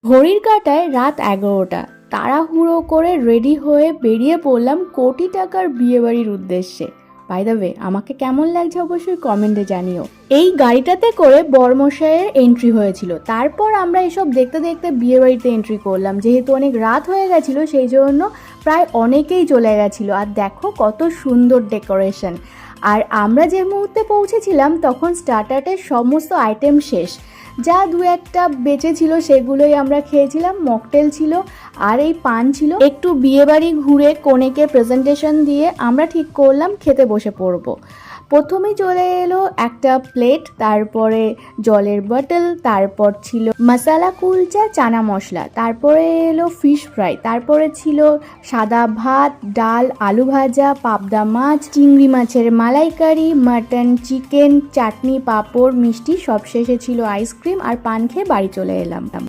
ঘড়ির কাঁটায় রাত 11টা। তাড়াহুড়ো করে রেডি হয়ে বেরিয়ে পড়লাম কোটি টাকার বিয়েবাড়ির উদ্দেশ্যে। বাই দ্য ওয়ে, আমাকে কেমন লাগছে অবশ্যই কমেন্টে জানিও। এই গাড়িটাতে করে বরমশাইয়ের এন্ট্রি হয়েছিল, তারপর আমরা এসব দেখতে দেখতে বিয়েবাড়িতে এন্ট্রি করলাম। যেহেতু অনেক রাত হয়ে গেছিলো সেই জন্য প্রায় অনেকেই চলে গেছিলো। আর দেখো কত সুন্দর ডেকোরেশন। আর আমরা যে মুহূর্তে পৌঁছেছিলাম তখন স্টার্টারের সমস্ত আইটেম শেষ, যা দু একটা বেঁচে ছিল সেগুলোই আমরা খেয়েছিলাম। মকটেল ছিল আর এই পান ছিল। একটু বিয়েবাড়ি ঘুরে কনেকে প্রেজেন্টেশন দিয়ে আমরা ঠিক করলাম খেতে বসে পড়বো। প্রথমেই চলে এলো একটা প্লেট, তারপরে জলের বোতল, তারপর ছিল মশলা কুলচা চানা মশলা, তারপরে এলো ফিশ ফ্রাই, তারপরে ছিল সাদা ভাত, ডাল, আলু ভাজা, পাবদা মাছ, চিংড়ি মাছের মালাইকারি, মাটন, চিকেন, চাটনি, পাঁপড়, মিষ্টি, সবশেষে ছিল আইসক্রিম। আর পান খেয়ে বাড়ি চলে এলাম।